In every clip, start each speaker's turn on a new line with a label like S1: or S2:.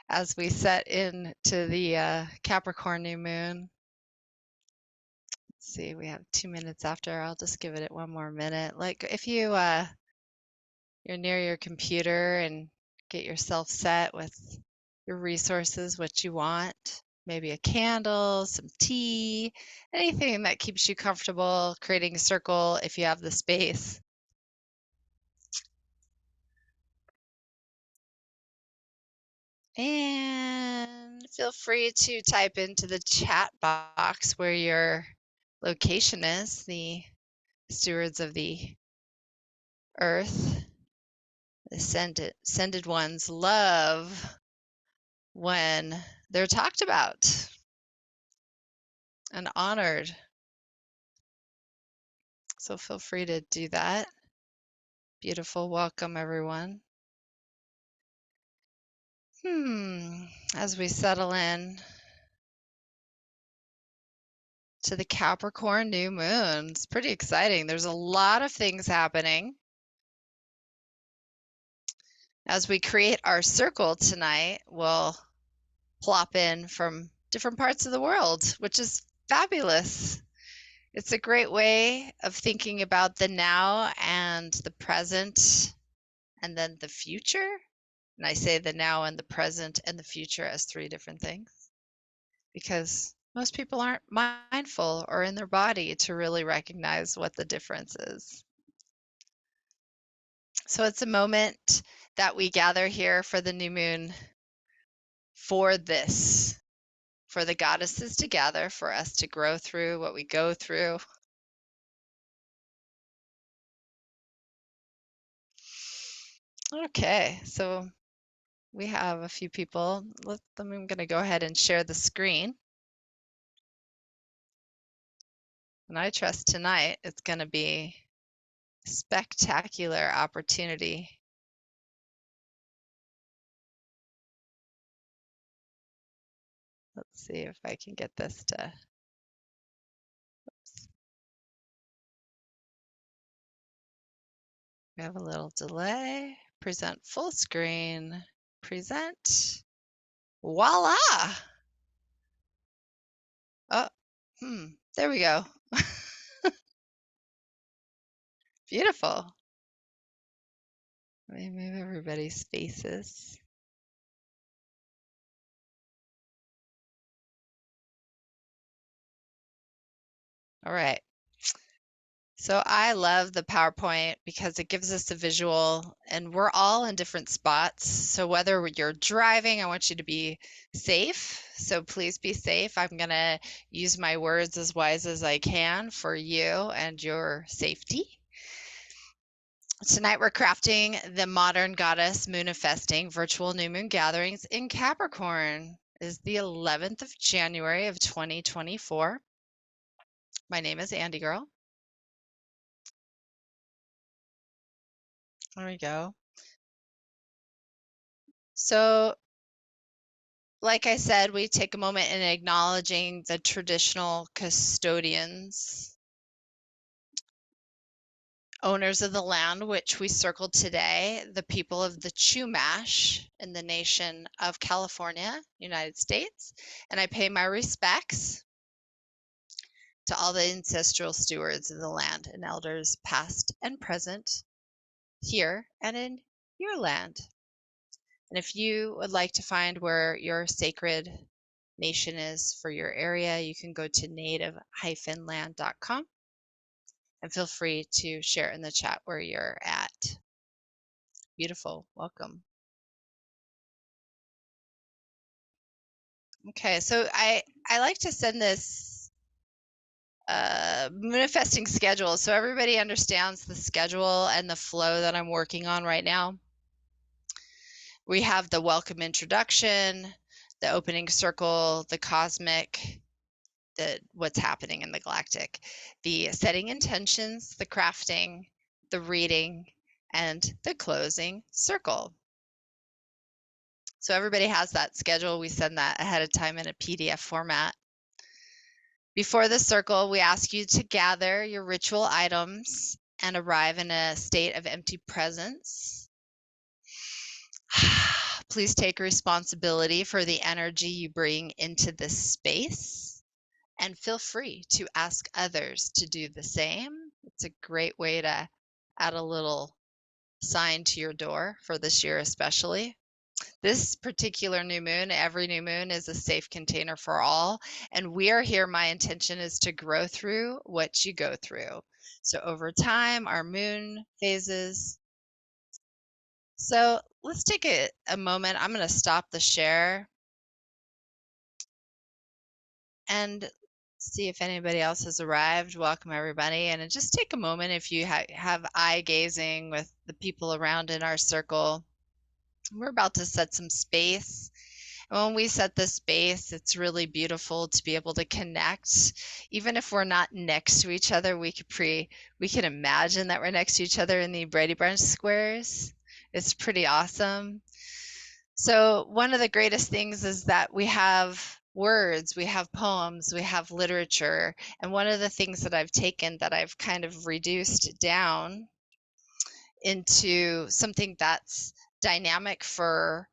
S1: as we set into the Capricorn new moon. Let's see, we have 2 minutes after. I'll just give it one more minute. Like if you're near your computer and get yourself set with your resources, what you want, maybe a candle, some tea, anything that keeps you comfortable, creating a circle if you have the space. And feel free to type into the chat box where your location is. The stewards of the earth, the ascended ones, love when they're talked about and honored. So feel free to do that. Beautiful. Welcome, everyone. As we settle in to the Capricorn new moon, it's pretty exciting. There's a lot of things happening. As we create our circle tonight, we'll plop in from different parts of the world, which is fabulous. It's a great way of thinking about the now and the present and then the future. And I say the now and the present and the future as 3 different things because most people aren't mindful or in their body to really recognize what the difference is. So it's a moment that we gather here for the new moon for this, for the goddesses to gather, for us to grow through what we go through. Okay, so we have a few people. I'm going to go ahead and share the screen. And I trust tonight it's going to be a spectacular opportunity. Let's see if I can get this to, oops. We have a little delay. Present full screen. Present. Voila! Oh, there we go. Beautiful. Let me move everybody's faces. All right. So I love the PowerPoint because it gives us a visual and we're all in different spots. So whether you're driving, I want you to be safe. So please be safe. I'm going to use my words as wise as I can for you and your safety. Tonight we're crafting the modern goddess Moonifesting virtual new moon gatherings in Capricorn. It is the 11th of January of 2024. My name is Andy Girl. There we go. So, like I said, we take a moment in acknowledging the traditional custodians, owners of the land which we circled today, the people of the Chumash in the nation of California, United States, and I pay my respects to all the ancestral stewards of the land and elders past and present here and in your land. And if you would like to find where your sacred nation is for your area, you can go to native-land.com and feel free to share in the chat where you're at. Beautiful. Welcome. Okay, so I like to send this manifesting schedule so everybody understands the schedule and the flow that I'm working on right now. We have the welcome introduction, the opening circle, the cosmic, what's happening in the galactic, the setting intentions, the crafting, the reading, and the closing circle. So everybody has that schedule. We send that ahead of time in a PDF format. Before the circle, we ask you to gather your ritual items and arrive in a state of empty presence. Please take responsibility for the energy you bring into this space and feel free to ask others to do the same. It's a great way to add a little sign to your door for this year, especially. This particular new moon, every new moon is a safe container for all. And we are here. My intention is to grow through what you go through. So over time, our moon phases. So let's take a moment. I'm going to stop the share and see if anybody else has arrived. Welcome, everybody. And just take a moment if you have eye gazing with the people around in our circle. We're about to set some space. And when we set this space, it's really beautiful to be able to connect. Even if we're not next to each other, we can imagine that we're next to each other in the Brady Bunch squares. It's pretty awesome. So one of the greatest things is that we have words, we have poems, we have literature. And one of the things that I've taken that I've kind of reduced down into something that's dynamic for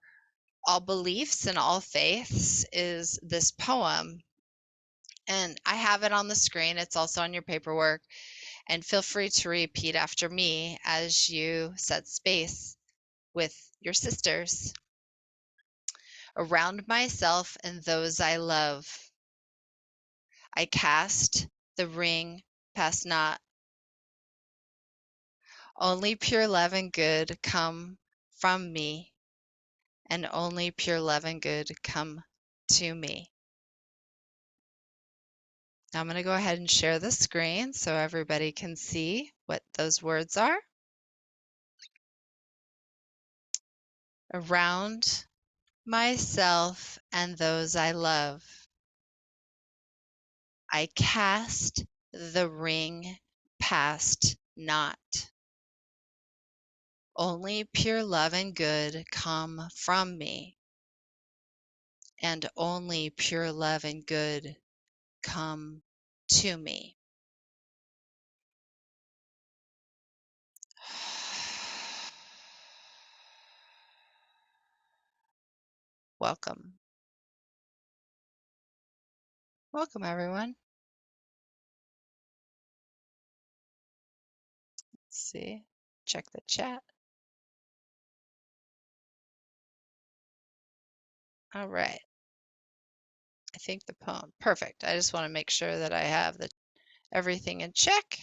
S1: all beliefs and all faiths is this poem. And I have it on the screen. It's also on your paperwork. And feel free to repeat after me as you set space with your sisters. Around myself and those I love, I cast the ring past not. Only pure love and good come from me, and only pure love and good come to me. Now I'm going to go ahead and share the screen so everybody can see what those words are. Around myself and those I love, I cast the ring past not. Only pure love and good come from me, and only pure love and good come to me. Welcome. Welcome, everyone. Let's see. Check the chat. All right. I think the poem. Perfect. I just want to make sure that I have everything in check.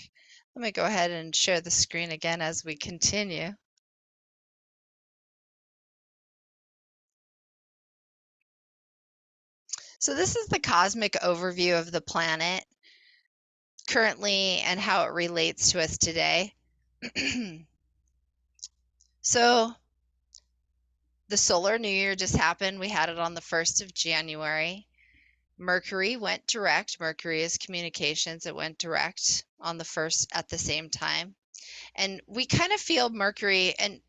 S1: Let me go ahead and share the screen again as we continue. So this is the cosmic overview of the planet currently and how it relates to us today. So the solar new year just happened. We had it on the 1st of January. Mercury went direct. Mercury is communications. It went direct on the 1st at the same time. And we kind of feel Mercury, and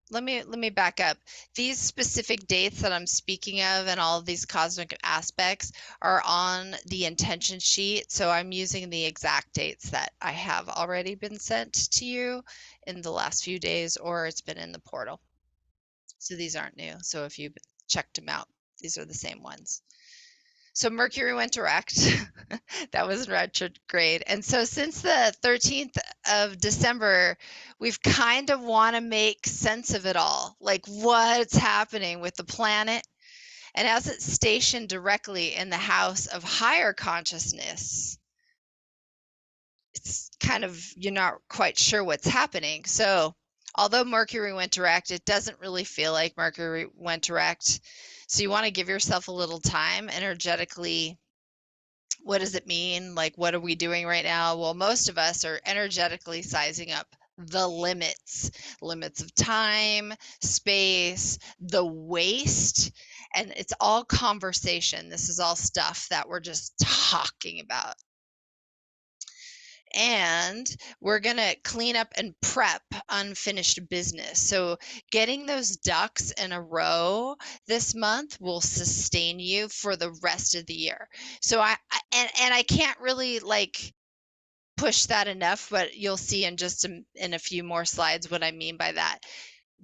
S1: let me back up. These specific dates that I'm speaking of and all of these cosmic aspects are on the intention sheet. So I'm using the exact dates that I have already been sent to you in the last few days, or it's been in the portal. So these aren't new. So if you checked them out, these are the same ones. So Mercury went direct. That was retrograde. And so since the 13th of December, we've kind of want to make sense of it all, like what's happening with the planet. And as it's stationed directly in the house of higher consciousness, it's kind of, you're not quite sure what's happening. So although Mercury went direct, it doesn't really feel like Mercury went direct. So you want to give yourself a little time energetically. What does it mean? Like, what are we doing right now? Well, most of us are energetically sizing up the limits of time, space, the waste, and it's all conversation. This is all stuff that we're just talking about. And we're going to clean up and prep unfinished business. So getting those ducks in a row this month will sustain you for the rest of the year. So I can't really like push that enough, but you'll see in just in a few more slides what I mean by that.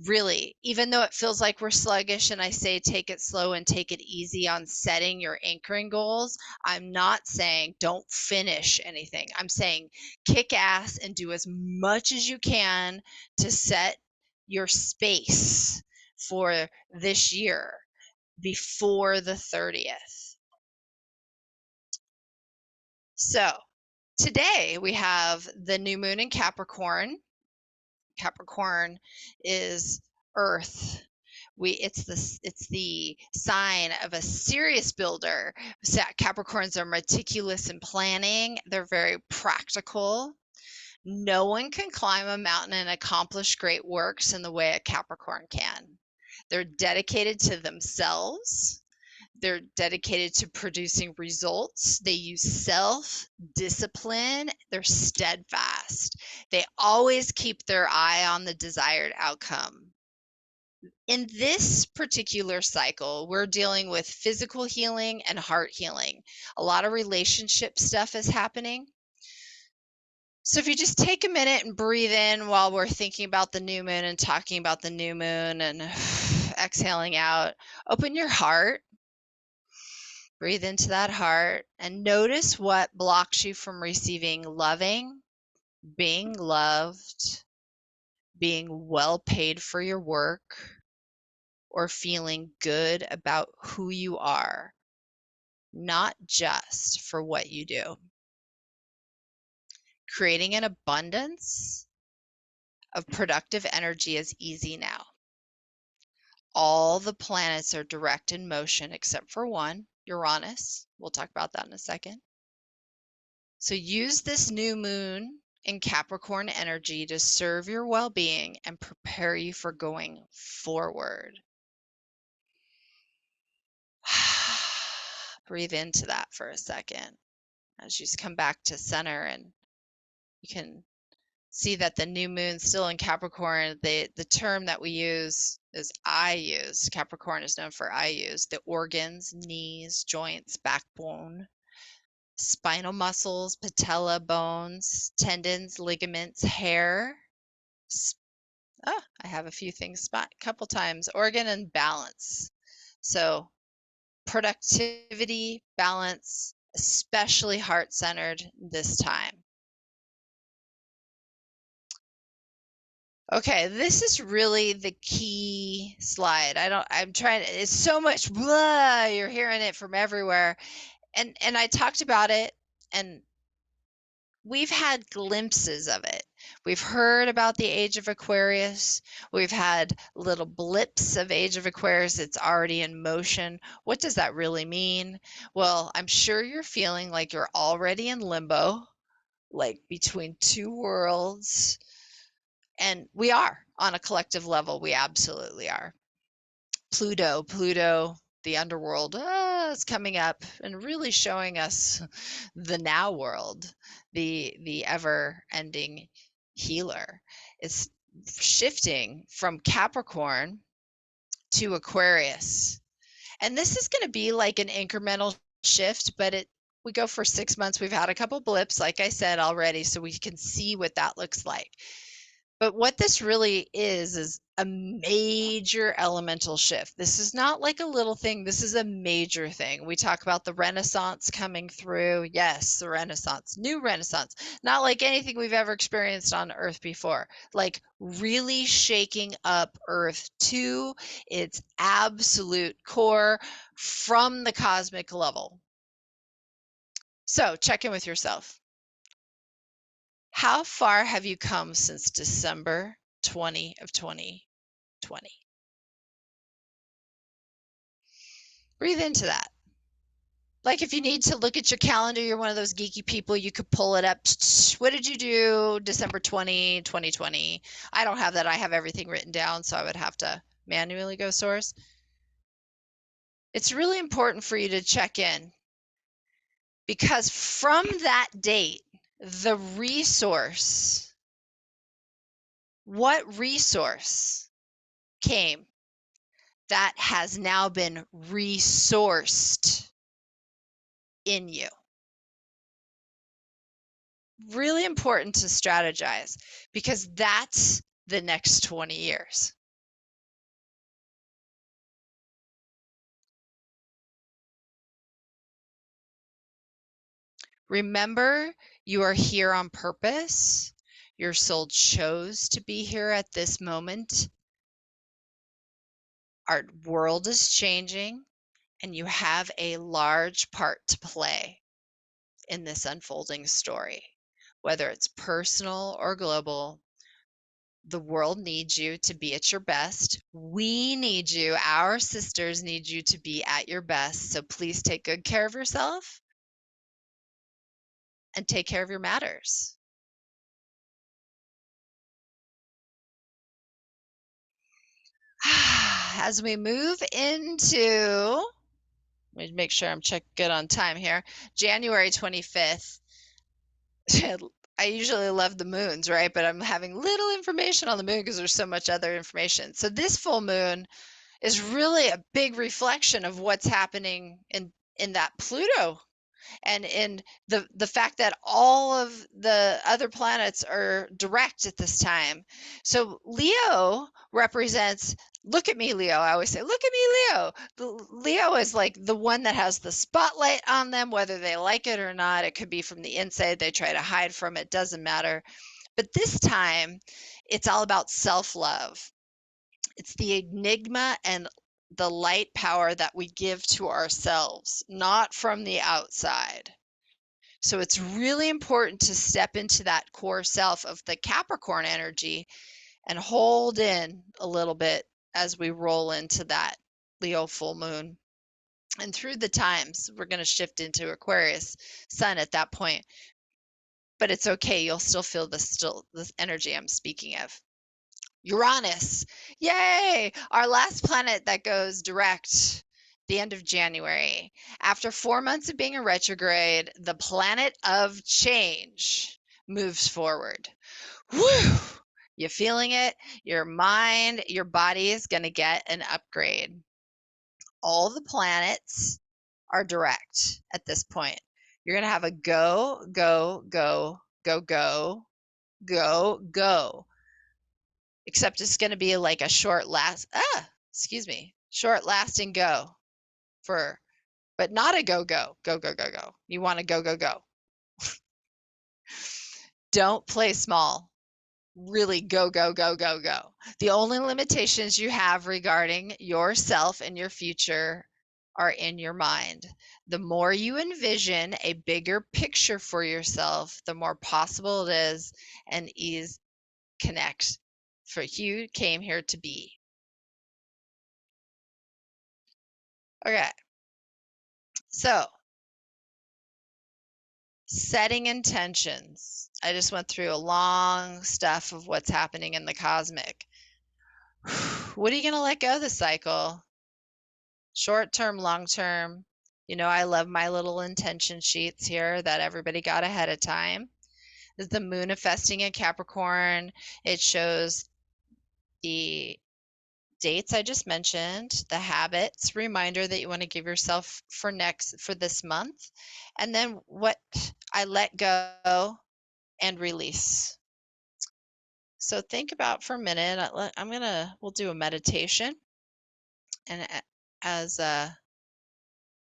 S1: Really, even though it feels like we're sluggish and I say take it slow and take it easy on setting your anchoring goals, I'm not saying don't finish anything. I'm saying kick ass and do as much as you can to set your space for this year before the 30th. So today we have the new moon in Capricorn. Capricorn is Earth. It's the sign of a serious builder. Capricorns are meticulous in planning. They're very practical. No one can climb a mountain and accomplish great works in the way a Capricorn can. They're dedicated to themselves. They're dedicated to producing results. They use self-discipline. They're steadfast. They always keep their eye on the desired outcome. In this particular cycle, we're dealing with physical healing and heart healing. A lot of relationship stuff is happening. So if you just take a minute and breathe in while we're thinking about the new moon and talking about the new moon and exhaling out, open your heart. Breathe into that heart and notice what blocks you from receiving loving, being loved, being well paid for your work, or feeling good about who you are, not just for what you do. Creating an abundance of productive energy is easy now. All the planets are direct in motion except for one, Uranus. We'll talk about that in a second. So use this new moon in Capricorn energy to serve your well-being and prepare you for going forward. Breathe into that for a second as you come back to center, and you can see that the new moon still in Capricorn. The term that we use is I use. Capricorn is known for I use. The organs, knees, joints, backbone, spinal muscles, patella bones, tendons, ligaments, hair. I have a few things spot couple times. Organ and balance. So productivity, balance, especially heart-centered this time. Okay, this is really the key slide. It's so much blah, you're hearing it from everywhere. And I talked about it, and we've had glimpses of it. We've heard about the age of Aquarius. We've had little blips of age of Aquarius. It's already in motion. What does that really mean? Well, I'm sure you're feeling like you're already in limbo, like between two worlds. And we are on a collective level. We absolutely are. Pluto, the underworld, is coming up and really showing us the now world, the ever-ending healer. It's shifting from Capricorn to Aquarius. And this is going to be like an incremental shift, but we go for 6 months. We've had a couple blips, like I said already, so we can see what that looks like. But what this really is a major elemental shift. This is not like a little thing. This is a major thing. We talk about the Renaissance coming through. Yes, the Renaissance, new Renaissance, not like anything we've ever experienced on Earth before. Like really shaking up Earth to its absolute core from the cosmic level. So check in with yourself. How far have you come since December 20 of 2020? Breathe into that. Like if you need to look at your calendar, you're one of those geeky people, you could pull it up. What did you do December 20, 2020? I don't have that. I have everything written down, so I would have to manually go source. It's really important for you to check in because from that date, the resource, what resource came that has now been resourced in you? Really important to strategize because that's the next 20 years. Remember, you are here on purpose. Your soul chose to be here at this moment. Our world is changing, and you have a large part to play in this unfolding story. Whether it's personal or global, the world needs you to be at your best. We need you, our sisters need you to be at your best. So please take good care of yourself and take care of your matters. As we move into, let me make sure I'm good on time here, January 25th. I usually love the moons, right? But I'm having little information on the moon because there's so much other information. So this full moon is really a big reflection of what's happening in that Pluto, and in the fact that all of the other planets are direct at this time. So Leo represents, look at me, Leo. I always say, look at me, Leo. Leo is like the one that has the spotlight on them, whether they like it or not. It could be from the inside, they try to hide from it, doesn't matter. But this time, it's all about self-love. It's the enigma and the light power that we give to ourselves, not from the outside. So it's really important to step into that core self of the Capricorn energy and hold in a little bit as we roll into that Leo full moon. And through the times, we're going to shift into Aquarius sun at that point. But it's okay. You'll still feel this energy I'm speaking of. Uranus. Yay! Our last planet that goes direct the end of January. After 4 months of being in retrograde, the planet of change moves forward. Woo! You feeling it? Your mind, your body is going to get an upgrade. All the planets are direct at this point. You're going to have a go, go, go, go, go, go, go. Except it's going to be like a short lasting go for, but not a go, go, go, go, go, go. You want to go, go, go. Don't play small. Really go, go, go, go, go. The only limitations you have regarding yourself and your future are in your mind. The more you envision a bigger picture for yourself, the more possible it is and ease connect for you came here to be. Okay. So, setting intentions. I just went through a long stuff of what's happening in the cosmic. What are you going to let go this cycle? Short term, long term. You know, I love my little intention sheets here that everybody got ahead of time. This is the Moonifesting in Capricorn. It shows the dates I just mentioned, the habits, reminder that you want to give yourself for this month, and then what I let go and release. So think about for a minute. We'll do a meditation, and as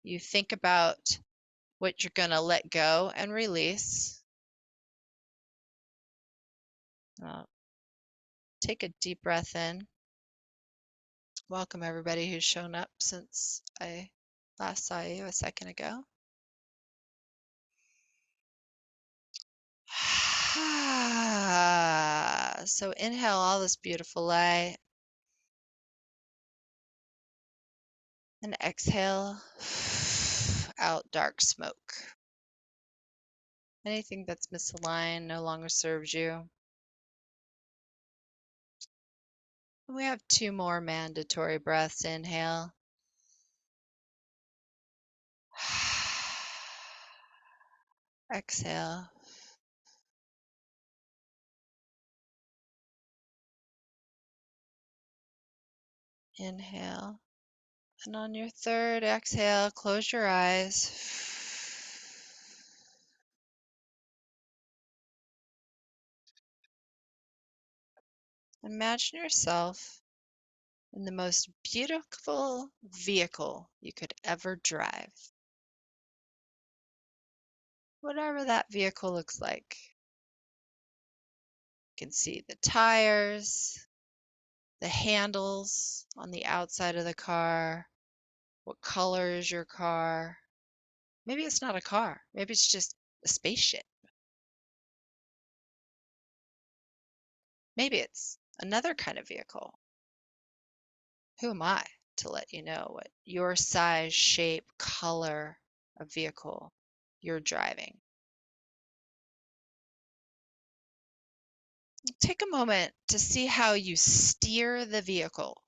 S1: you think about what you're gonna let go and release, take a deep breath in. Welcome everybody who's shown up since I last saw you a second ago. So inhale all this beautiful light and exhale out dark smoke. Anything that's misaligned no longer serves you. We have 2 more mandatory breaths. Inhale. Exhale. Inhale. And on your third exhale, close your eyes. Imagine yourself in the most beautiful vehicle you could ever drive. whatever that vehicle looks like. You can see the tires, the handles on the outside of the car. What color is your car? Maybe it's not a car. Maybe it's just a spaceship. Maybe it's another kind of vehicle. Who am I to let you know what your size, shape, color of vehicle you're driving? Take a moment to see how you steer the vehicle.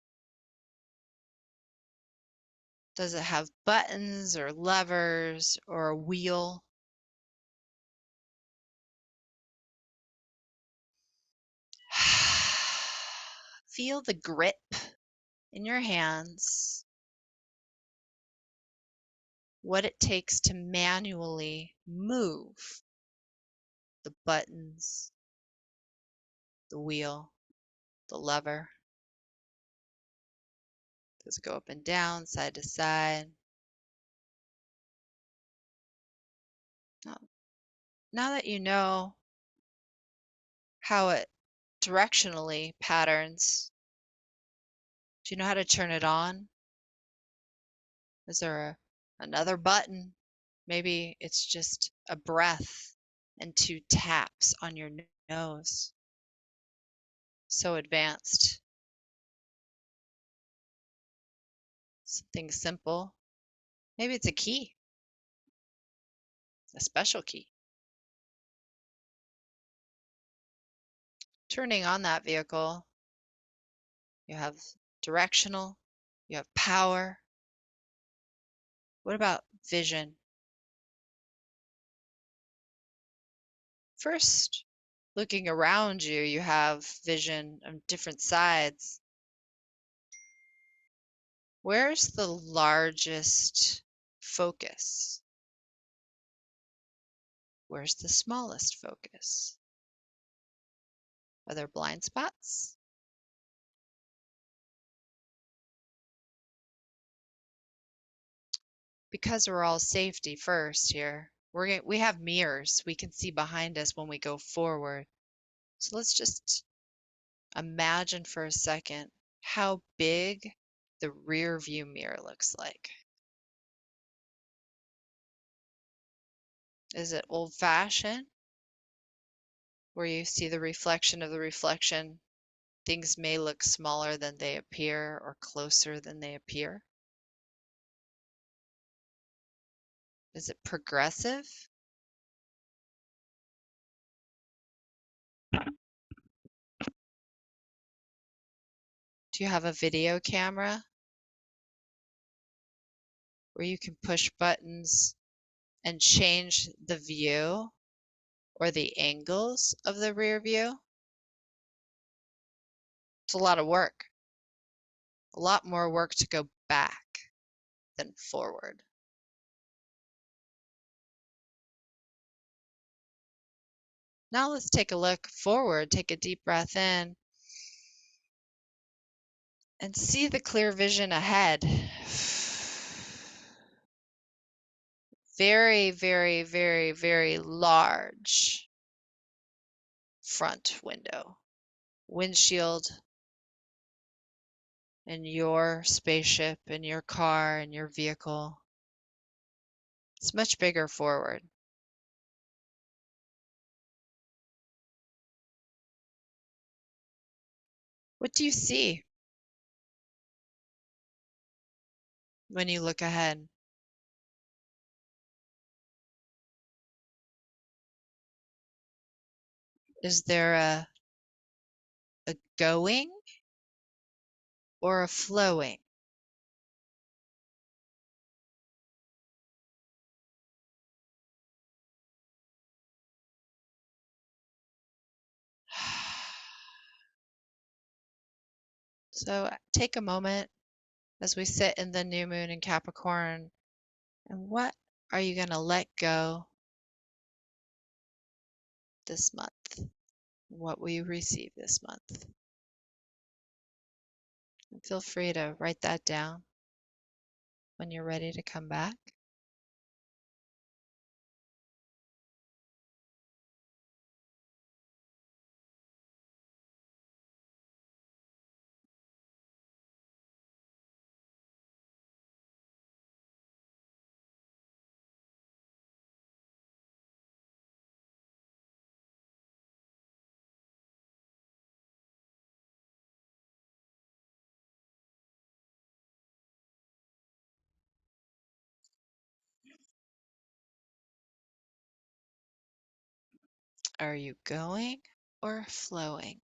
S1: Does it have buttons or levers or a wheel? Feel the grip in your hands, what it takes to manually move the buttons, the wheel, the lever. Does it go up and down, side to side? Now that you know how it directionally patterns, do you know how to turn it on? Is there another button? Maybe it's just a breath and 2 taps on your nose. So advanced. Something simple. Maybe it's a key, a special key. Turning on that vehicle, you have directional, you have power. What about vision? First, looking around you, you have vision on different sides. Where's the largest focus? Where's the smallest focus? Are there blind spots? Because we're all safety first here, we have mirrors. We can see behind us when we go forward. So let's just imagine for a second how big the rear view mirror looks like. Is it old-fashioned, where you see the reflection of the reflection? Things may look smaller than they appear or closer than they appear. Is it progressive? Do you have a video camera where you can push buttons and change the view or the angles of the rear view? It's a lot of work. A lot more work to go back than forward. Now let's take a look forward. Take a deep breath in and see the clear vision ahead. Very, very, very, very large front window, windshield in your spaceship, in your car, in your vehicle. It's much bigger forward. What do you see when you look ahead? Is there a going or a flowing? So take a moment as we sit in the new moon in Capricorn, and what are you going to let go this month? What will you receive this month? And feel free to write that down when you're ready to come back. Are you going or flowing?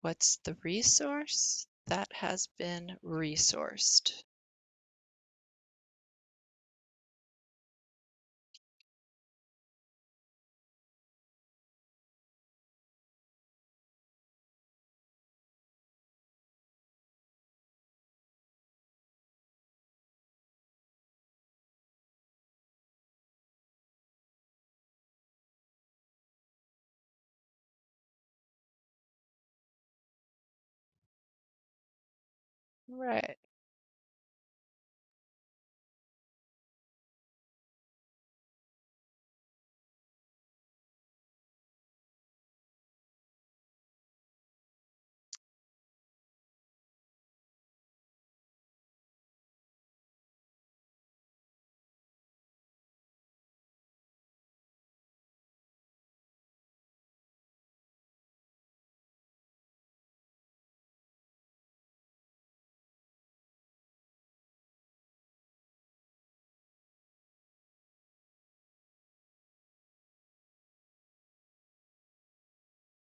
S1: What's the resource that has been resourced? Right.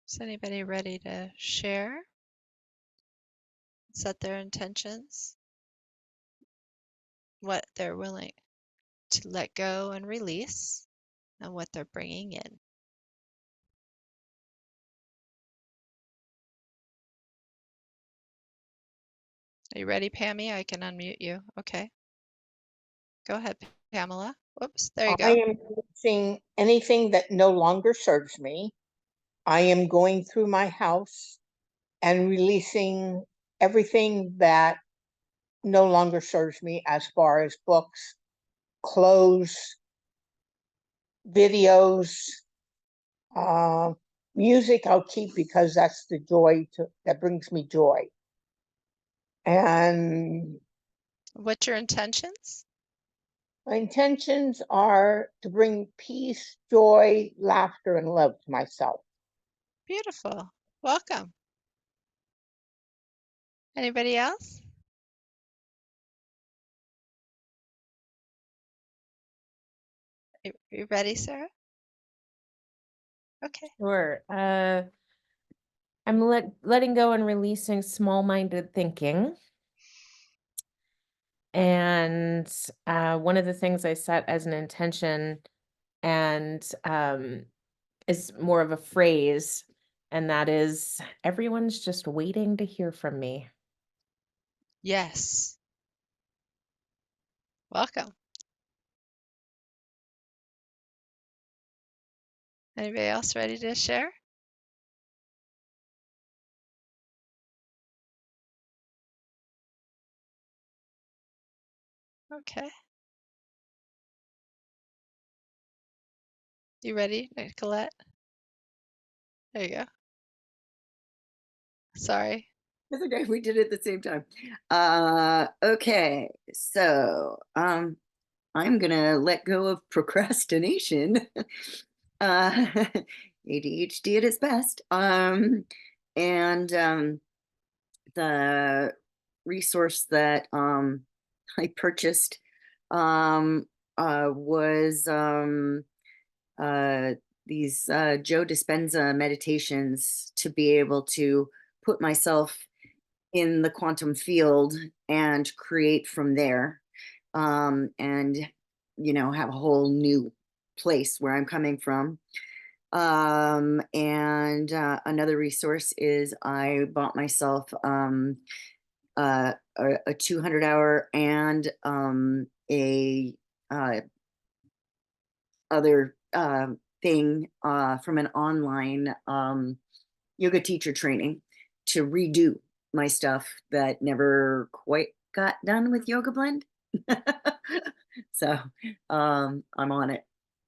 S1: Is anybody ready to share? Set their intentions? What they're willing to let go and release, and what they're bringing in. Are you ready, Pammy? I can unmute you. Okay. Go ahead, Pamela. Whoops, there you
S2: I
S1: go.
S2: am releasing anything that no longer serves me. I am going through my house and releasing everything that no longer serves me as far as books, clothes, videos, uh, music I'll keep because that's the joy that brings me joy. And
S1: What's your intentions?
S2: my intentions are to bring peace, joy, laughter, and love to myself.
S1: Beautiful. Welcome. Anybody else? You ready, Sarah? Okay.
S3: Sure. I'm letting go and releasing small-minded thinking. And one of the things I set as an intention and is more of a phrase, and that is, everyone's just waiting to hear from me.
S1: Yes. Welcome. Anybody else ready to share? Okay. You ready, Nicolette? There you go. Sorry.
S4: That's okay. We did it at the same time. Okay. So, I'm gonna let go of procrastination. uh, ADHD at its best. And the resource that I purchased was uh, these Joe Dispenza meditations to be able to put myself in the quantum field and create from there, and have a whole new place where I'm coming from. And another resource is I bought myself a 200-hour and a other thing from an online yoga teacher training to redo my stuff that never quite got done with Yoga Blend. So I'm on it.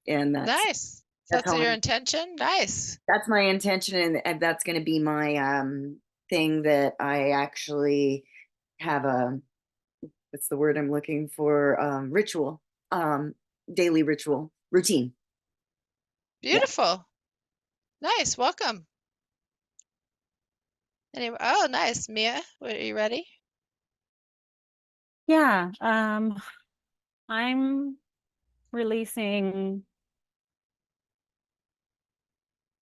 S4: And
S1: Nice.
S4: that's
S1: That's
S4: how
S1: your intention? Nice.
S4: that's my intention, and that's going to be my thing that I actually have a, what's the word I'm looking for, ritual, daily ritual routine.
S1: Beautiful. Nice. Welcome. Anyway, oh, nice. Mia, are you ready?
S5: Yeah, I'm releasing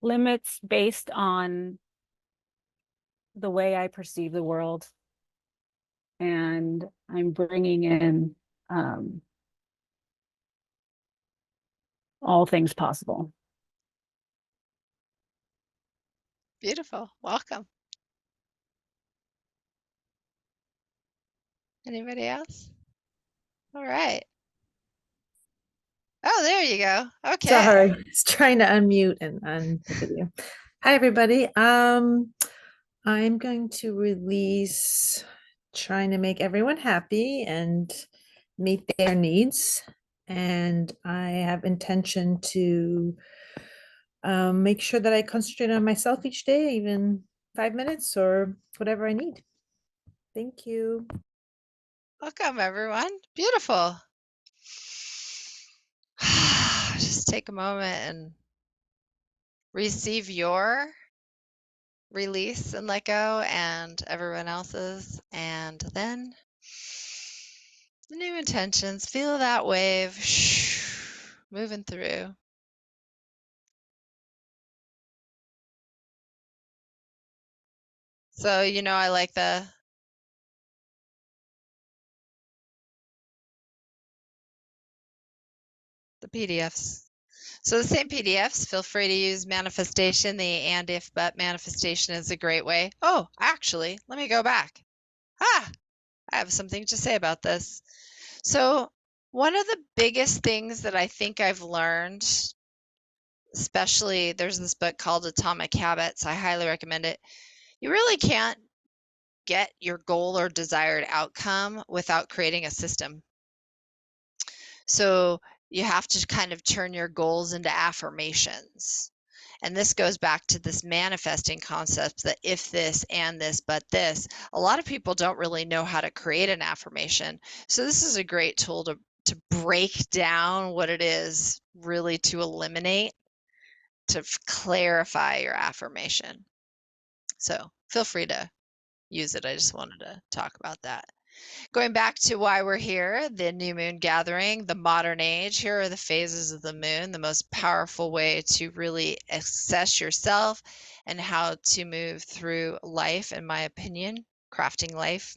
S5: limits based on the way I perceive the world, and I'm bringing in all things possible.
S1: Beautiful. Welcome. Anybody else? All right. Oh, there you go. Okay.
S6: Sorry, I was trying to unmute and the video. Hi, everybody. I'm going to release trying to make everyone happy and meet their needs. And I have intention to make sure that I concentrate on myself each day, even 5 minutes or whatever I need. Thank you.
S1: Welcome, everyone. Beautiful. Just take a moment and receive your release and let go and everyone else's. And then the new intentions. Feel that wave moving through. So, I like the PDFs. So the same PDFs, feel free to use manifestation. The and if but manifestation is a great way. Oh, actually, let me go back. I have something to say about this. So one of the biggest things that I think I've learned, especially there's this book called Atomic Habits. I highly recommend it. You really can't get your goal or desired outcome without creating a system. So you have to kind of turn your goals into affirmations. And this goes back to this manifesting concept that if this and this, but this, a lot of people don't really know how to create an affirmation. So this is a great tool to break down what it is really to eliminate, to clarify your affirmation. So feel free to use it. I just wanted to talk about that. Going back to why we're here, the new moon gathering, the modern age, here are the phases of the moon, the most powerful way to really assess yourself and how to move through life, in my opinion, crafting life.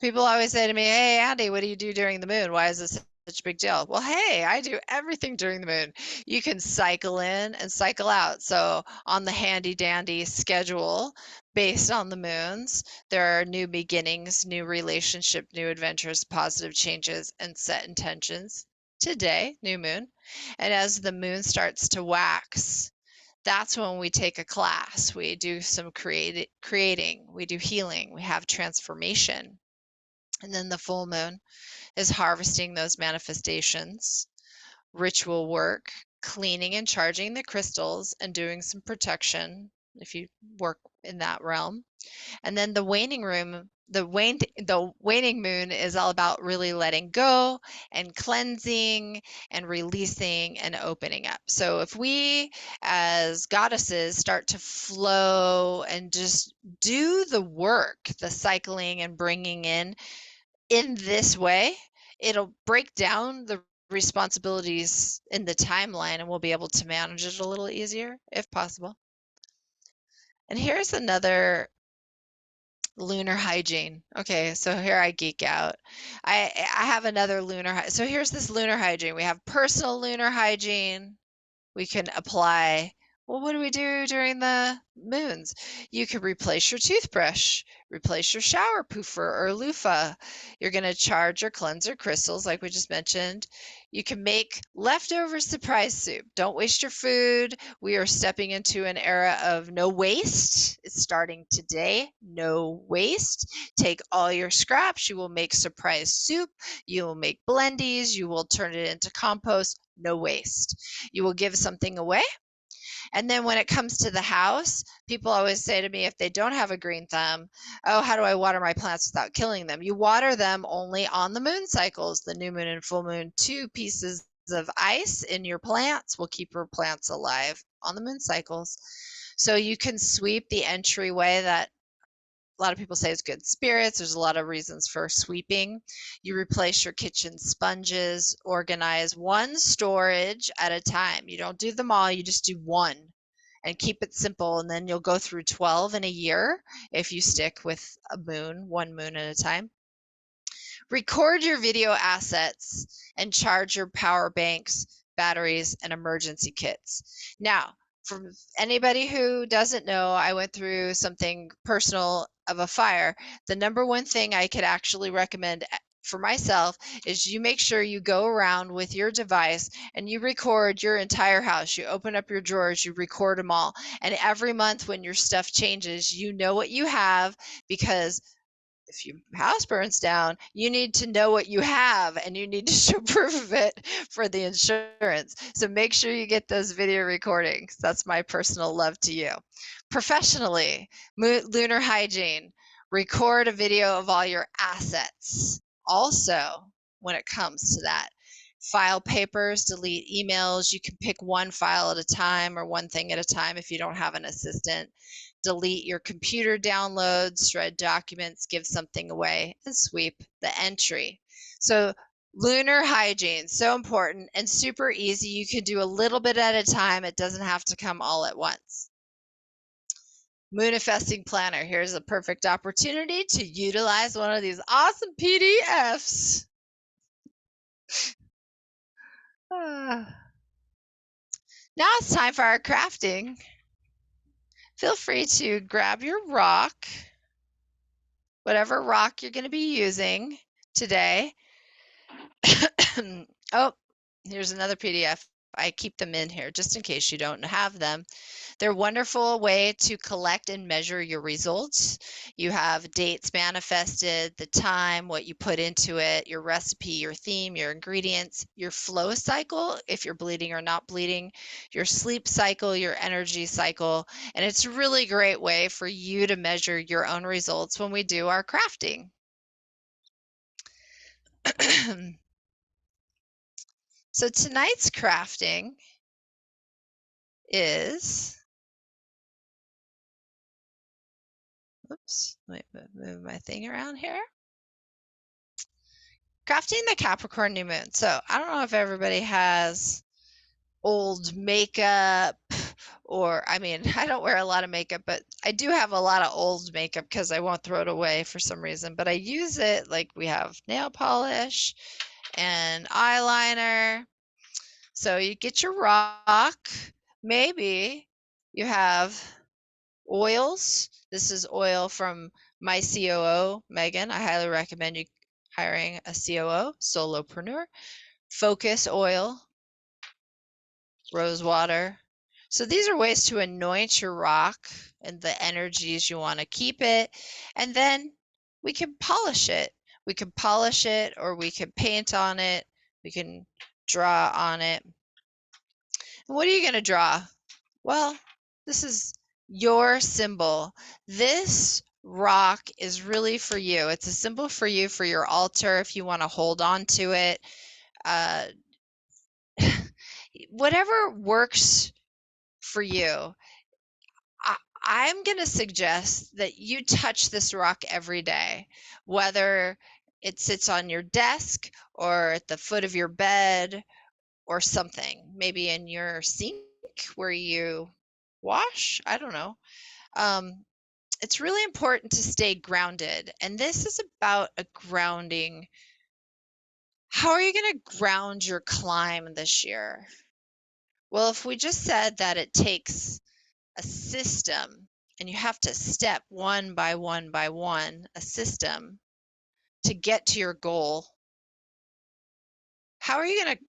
S1: People always say to me, hey, Andy, what do you do during the moon? Why is this such a big deal? Well, hey, I do everything during the moon. You can cycle in and cycle out. So on the handy dandy schedule based on the moons, there are new beginnings, new relationship, new adventures, positive changes, and set intentions. Today, new moon. And as the moon starts to wax, that's when we take a class. We do some creating, we do healing, we have transformation. And then the full moon is harvesting those manifestations, ritual work, cleaning and charging the crystals, and doing some protection if you work in that realm. And then the waning moon is all about really letting go and cleansing and releasing and opening up. So if we as goddesses start to flow and just do the work, the cycling and bringing in this way, it'll break down the responsibilities in the timeline and we'll be able to manage it a little easier if possible. And here's another lunar hygiene. Okay, so here I geek out. I have another lunar. So here's this lunar hygiene. We have personal lunar hygiene. We can apply. Well, what do we do during the moons? You could replace your toothbrush, replace your shower poofer or loofah. You're going to charge your cleanser crystals, like we just mentioned. You can make leftover surprise soup. Don't waste your food. We are stepping into an era of no waste. It's starting today. No waste. Take all your scraps. You will make surprise soup. You will make blendies. You will turn it into compost. No waste. You will give something away. And then when it comes to the house, people always say to me, if they don't have a green thumb, oh, how do I water my plants without killing them? You water them only on the moon cycles, the new moon and full moon, 2 pieces of ice in your plants will keep your plants alive on the moon cycles. So you can sweep the entryway that a lot of people say is good spirits. There's a lot of reasons for sweeping. You replace your kitchen sponges, organize one storage at a time. You don't do them all, you just do one and keep it simple. And then you'll go through 12 in a year if you stick with a moon, one moon at a time. Record your video assets and charge your power banks, batteries, and emergency kits. Now, for anybody who doesn't know, I went through something personal of a fire. The number one thing I could actually recommend for myself is you make sure you go around with your device and you record your entire house. You open up your drawers, you record them all. And every month when your stuff changes, you know what you have, because if your house burns down, you need to know what you have and you need to show proof of it for the insurance. So make sure you get those video recordings. That's my personal love to you. Professionally, lunar hygiene, record a video of all your assets. Also, when it comes to that, file papers, delete emails. You can pick one file at a time or one thing at a time if you don't have an assistant. Delete your computer downloads, shred documents, give something away, and sweep the entry. So lunar hygiene, so important and super easy. You can do a little bit at a time. It doesn't have to come all at once. Moonifesting Planner. Here's a perfect opportunity to utilize one of these awesome PDFs. Now it's time for our crafting. Feel free to grab your rock, whatever rock you're going to be using today. Oh, here's another PDF. I keep them in here just in case you don't have them. They're a wonderful way to collect and measure your results. You have dates manifested, the time, what you put into it, your recipe, your theme, your ingredients, your flow cycle, if you're bleeding or not bleeding, your sleep cycle, your energy cycle. And it's a really great way for you to measure your own results when we do our crafting. So tonight's crafting is, oops, let me move my thing around here. Crafting the Capricorn new moon. So I don't know if everybody has old makeup, or I mean, I don't wear a lot of makeup, but I do have a lot of old makeup because I won't throw it away for some reason, but I use it. Like we have nail polish and eyeliner. So you get your rock, maybe you have oils. This is oil from my COO, Megan. I highly recommend you hiring a COO, solopreneur. Focus oil, rose water. So these are ways to anoint your rock and the energies you want to keep it. And then we can polish it. We can polish it, or we can paint on it. We can draw on it. And what are you going to draw? Well, this is your symbol. This rock is really for you. It's a symbol for you, for your altar, if you want to hold on to it. Whatever works for you. I'm going to suggest that you touch this rock every day, whether it sits on your desk or at the foot of your bed or something, maybe in your sink where you wash. I don't know. It's really important to stay grounded. And this is about a grounding. How are you going to ground your climb this year? Well, if we just said that it takes a system and you have to step one by one by one, a system to get to your goal, how are you going to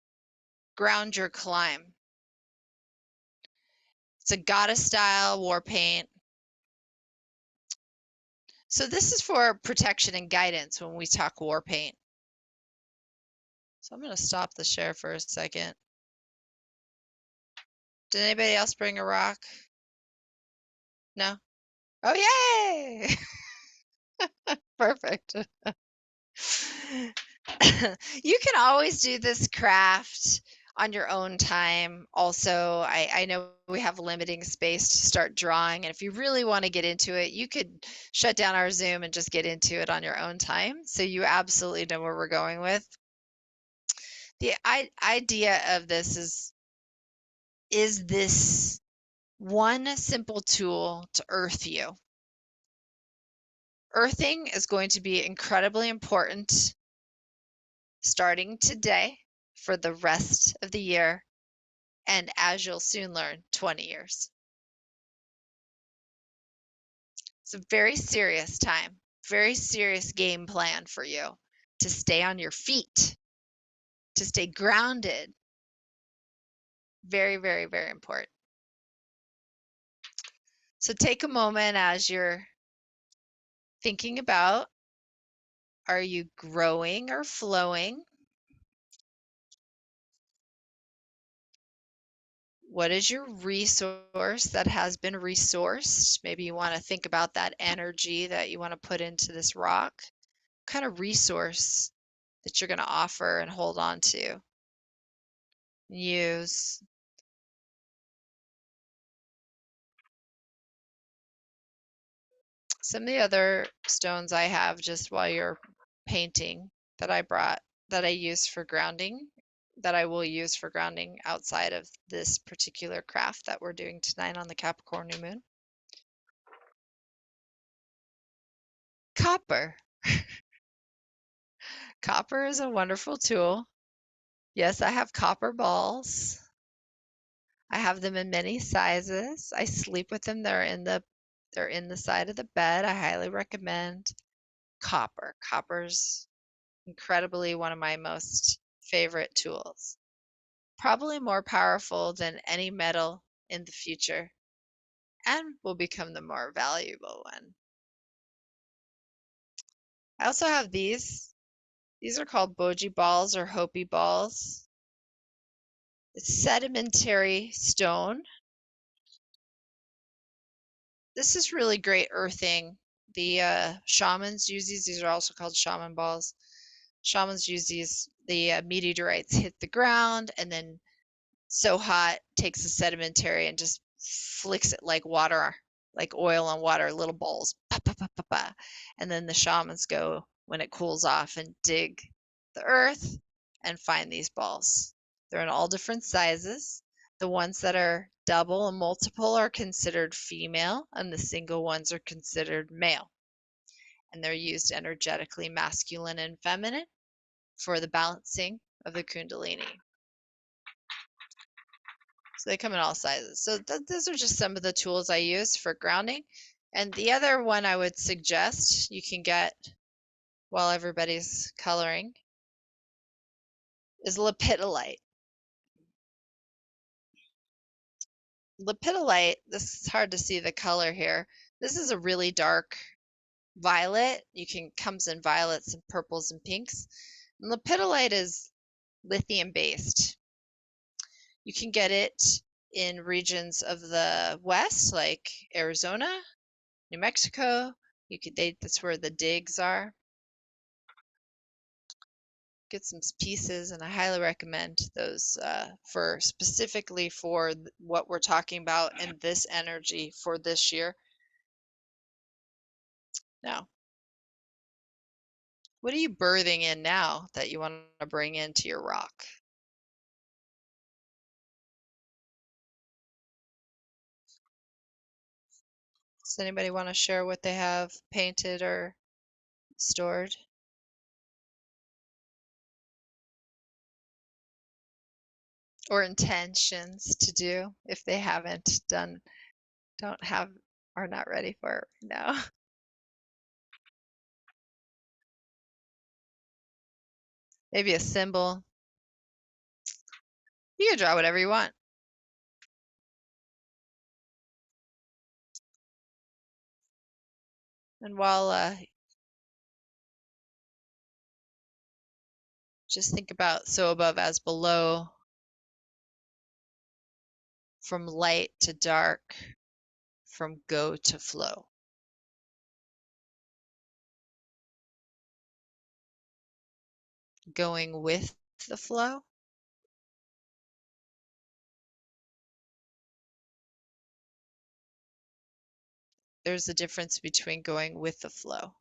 S1: ground your climb? It's a goddess style war paint. So this is for protection and guidance when we talk war paint. So I'm going to stop the share for a second. Did anybody else bring a rock? No? Oh, yay! Perfect. You can always do this craft on your own time. Also, I know we have limiting space to start drawing, and if you really want to get into it, you could shut down our Zoom and just get into it on your own time. So you absolutely know where we're going with. The idea of this is this one simple tool to earth you. Earthing is going to be incredibly important starting today for the rest of the year, and as you'll soon learn, 20 years. It's a very serious time, very serious game plan for you to stay on your feet, to stay grounded. Very, very, very important. So take a moment as you're thinking about, are you growing or flowing? What is your resource that has been resourced? Maybe you want to think about that energy that you want to put into this rock. What kind of resource that you're going to offer and hold on to, use. Some of the other stones I have just while you're painting that I brought, that I use for grounding, that I will use for grounding outside of this particular craft that we're doing tonight on the Capricorn new moon. Copper. Copper is a wonderful tool. Yes, I have copper balls. I have them in many sizes. I sleep with them. They're in the side of the bed. I highly recommend copper. Copper's incredibly one of my most favorite tools. Probably more powerful than any metal in the future, and will become the more valuable one. I also have these. These are called boji balls or Hopi balls. It's sedimentary stone. This is really great earthing. The shamans use these. These are also called shaman balls. Shamans use these. The meteorites hit the ground, and then so hot takes the sedimentary and just flicks it like water, like oil on water, little balls. Pa, pa, pa, pa, pa. And then the shamans go, when it cools off, and dig the earth and find these balls. They're in all different sizes. The ones that are double and multiple are considered female, and the single ones are considered male. And they're used energetically masculine and feminine for the balancing of the Kundalini. So they come in all sizes. So those are just some of the tools I use for grounding. And the other one I would suggest you can get while everybody's coloring is lepidolite. Lepidolite, this is hard to see the color here. This is a really dark violet. Comes in violets and purples and pinks. And lepidolite is lithium based. You can get it in regions of the West, like Arizona, New Mexico. That's where the digs are. Get some pieces, and I highly recommend those specifically for what we're talking about in this energy for this year. Now, what are you birthing in now that you want to bring into your rock? Does anybody want to share what they have painted or stored? Or intentions to do if they haven't done, are not ready for it right now. Maybe a symbol. You can draw whatever you want. And while just think about so above as below, from light to dark, from go to flow. Going with the flow there's a difference between going with the flow.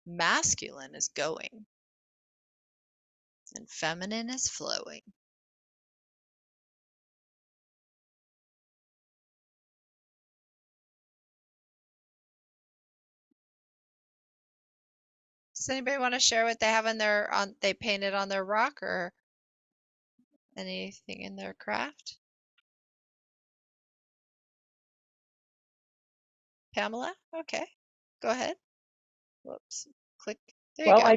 S1: Masculine is going, and feminine is flowing. Does anybody want to share what they have in their they painted on their rock, or anything in their craft? Pamela? Okay. Go ahead. Whoops. Click. There you
S2: Well,
S1: go.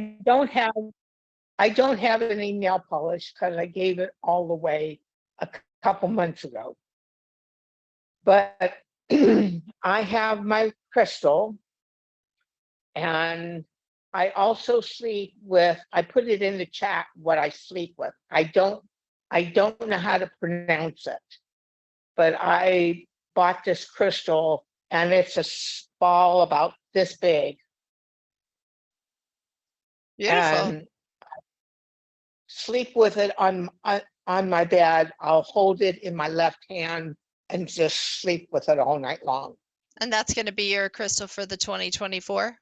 S2: I don't have any nail polish because I gave it all away a couple months ago. But I have my crystal, and I also sleep with, I put it in the chat what I sleep with. I don't know how to pronounce it, but I bought this crystal and it's a ball about this big.
S1: Beautiful.
S2: And sleep with it on my bed. I'll hold it in my left hand and just sleep with it all night long.
S1: And that's going to be your crystal for the 2024?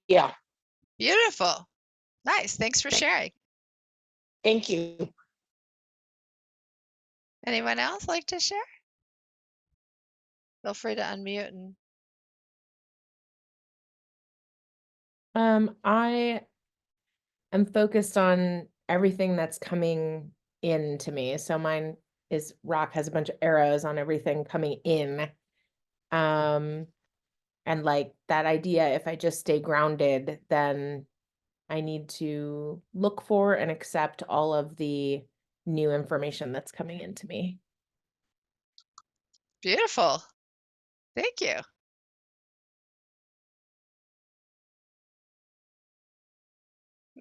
S2: Yeah.
S1: Beautiful. Nice. Thanks for sharing.
S2: Thank you.
S1: Anyone else like to share? Feel free to unmute and
S3: I am focused on everything that's coming in to me. So mine is rock has a bunch of arrows on everything coming in. And like that idea, if I just stay grounded, then I need to look for and accept all of the new information that's coming into me.
S1: beautiful. Thank you.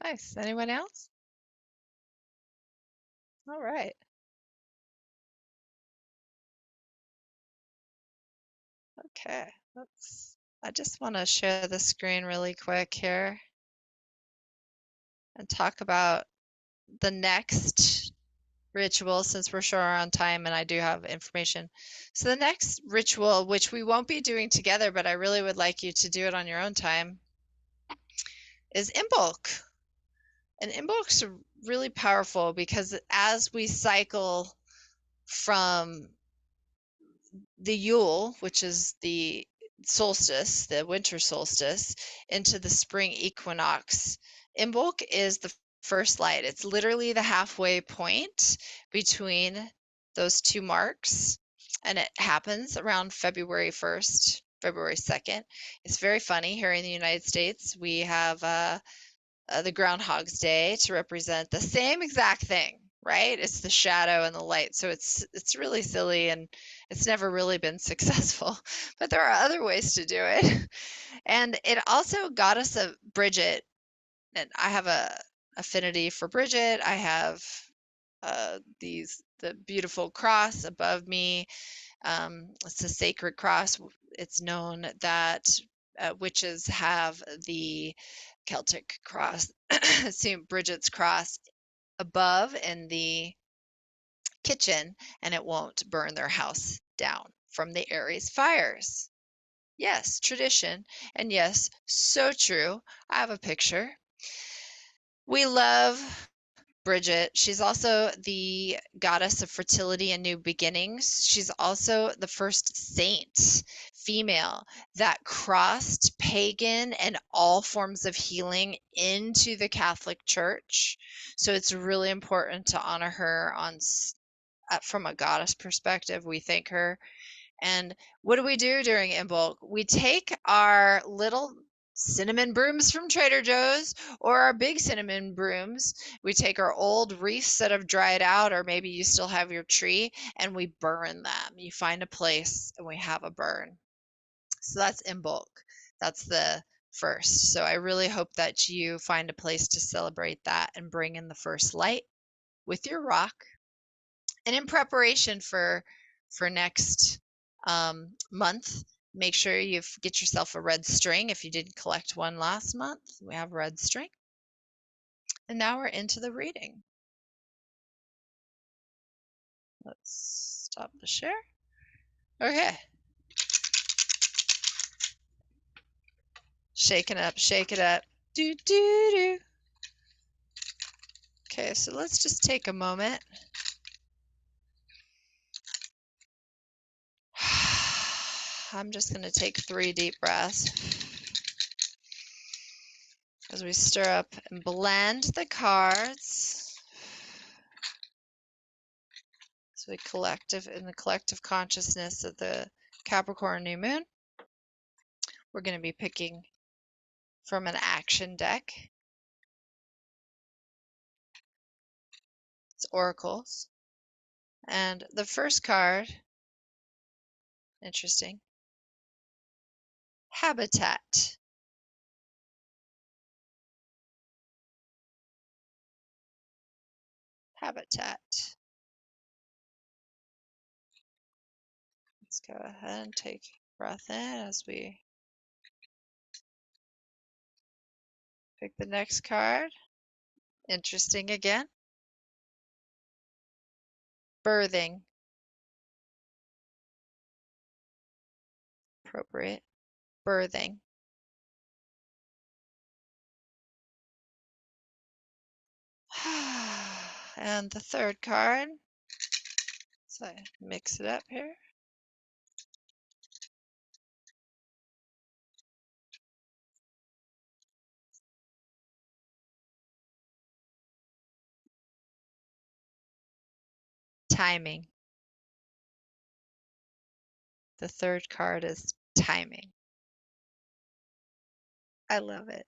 S1: Nice. Anyone else? All right. Okay. I just want to share the screen really quick here and talk about the next ritual, since we're short on time and I do have information. So the next ritual, which we won't be doing together, but I really would like you to do it on your own time, is Imbolc. And Imbolc's really powerful because as we cycle from the Yule, which is the solstice, the winter solstice, into the spring equinox, Imbolc is the first light. It's literally the halfway point between those two marks, and it happens around February 1st, February 2nd. It's very funny. Here in the United States, we have the Groundhog's Day to represent the same exact thing, right? It's the shadow and the light. So it's really silly, and it's never really been successful, but there are other ways to do it. And it also got us a Bridget, and I have a affinity for Bridget. I have the beautiful cross above me. It's a sacred cross. It's known that witches have the Celtic cross, St. Bridget's cross, above in the kitchen, and it won't burn their house down from the Aries fires. Yes, tradition. And yes, so true. I have a picture. We love Bridget. She's also the goddess of fertility and new beginnings. She's also the first saint, female, that crossed pagan and all forms of healing into the Catholic Church. So it's really important to honor her from a goddess perspective. We thank her. And what do we do during Imbolc? We take our little cinnamon brooms from Trader Joe's, or our big cinnamon brooms. We take our old wreaths that have dried out, or maybe you still have your tree, and we burn them. You find a place and we have a burn. So that's Imbolc. That's the first. So I really hope that you find a place to celebrate that and bring in the first light with your rock. And in preparation for next month, make sure you get yourself a red string. If you didn't collect one last month, we have red string. And now we're into the reading. Let's stop the share. Okay. Shake it up, shake it up. Do, do, do. Okay, so let's just take a moment. I'm just going to take 3 deep breaths as we stir up and blend the cards. So in the collective consciousness of the Capricorn new moon, we're going to be picking from an action deck. It's oracles. And the first card, interesting, habitat. Habitat. Let's go ahead and take a breath in as we pick the next card. Interesting again. Birthing. Appropriate. Birthing. And the third card. So I mix it up here. Timing. The third card is timing. I love it.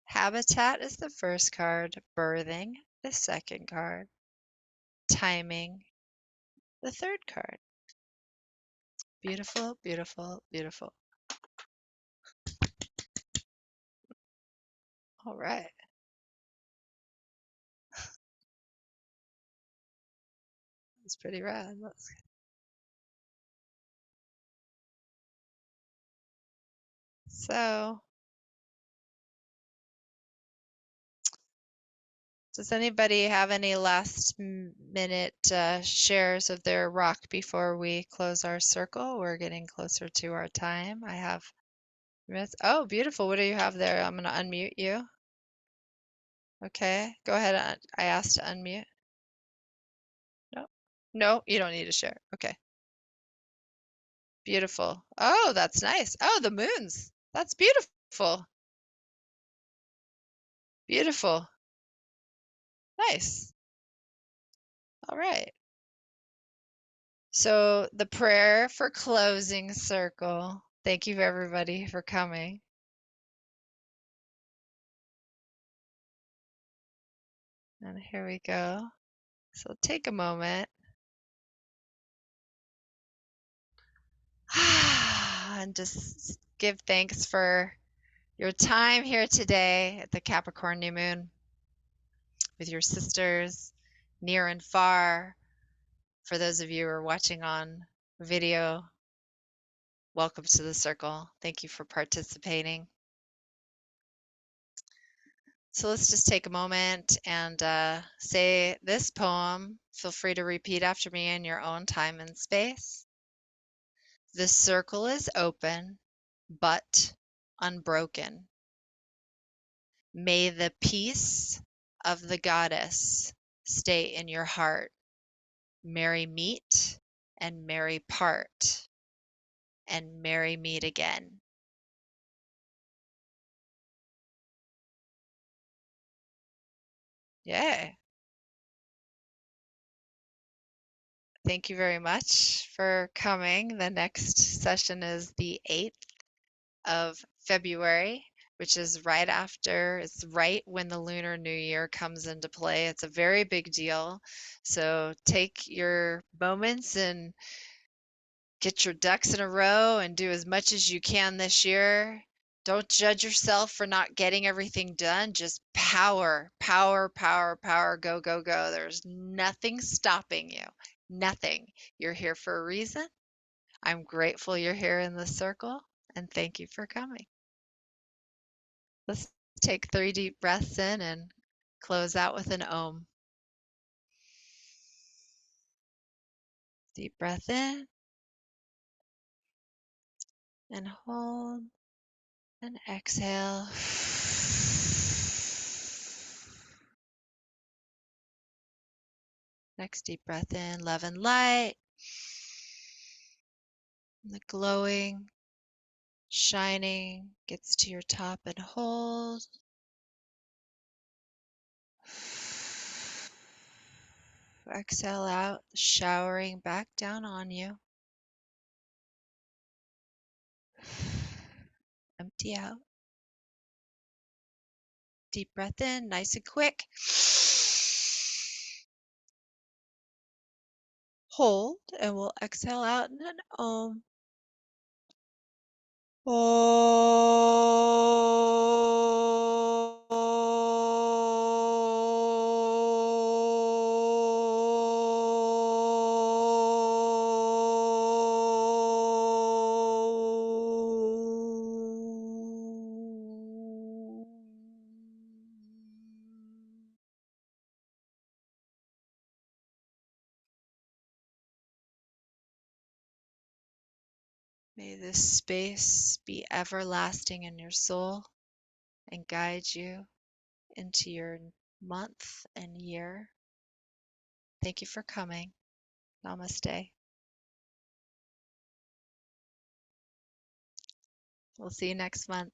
S1: Habitat is the first card, birthing the second card, timing the third card. Beautiful, beautiful, beautiful. All right. That's pretty rad. So, does anybody have any last minute shares of their rock before we close our circle? We're getting closer to our time. I have minutes. Oh, beautiful. What do you have there? I'm going to unmute you. Okay, go ahead. I asked to unmute. No, no, you don't need to share. Okay, beautiful. Oh, that's nice. Oh, the moons. That's beautiful. Beautiful. Nice. All right. So the prayer for closing circle. Thank you everybody for coming. And here we go. So take a moment. And just give thanks for your time here today at the Capricorn new moon with your sisters near and far. For those of you who are watching on video, welcome to the circle. Thank you for participating. So let's just take a moment and say this poem. Feel free to repeat after me in your own time and space. The circle is open, but unbroken. May the peace of the goddess stay in your heart. Merry meet and merry part, and merry meet again. Yay. Thank you very much for coming. The next session is the 8th of February, which is it's right when the Lunar New Year comes into play. It's a very big deal. So take your moments and get your ducks in a row and do as much as you can this year. Don't judge yourself for not getting everything done. Just power, power, power, power, go, go, go. There's nothing stopping you. Nothing. You're here for a reason. I'm grateful you're here in the circle, and thank you for coming. Let's take 3 deep breaths in and close out with an Om. Deep breath in and hold and exhale. Next deep breath in, love and light. And the glowing, shining gets to your top and hold. Exhale out, showering back down on you. Empty out. Deep breath in, nice and quick. Hold, and we'll exhale out in an om. May this space be everlasting in your soul and guide you into your month and year. Thank you for coming. Namaste. We'll see you next month.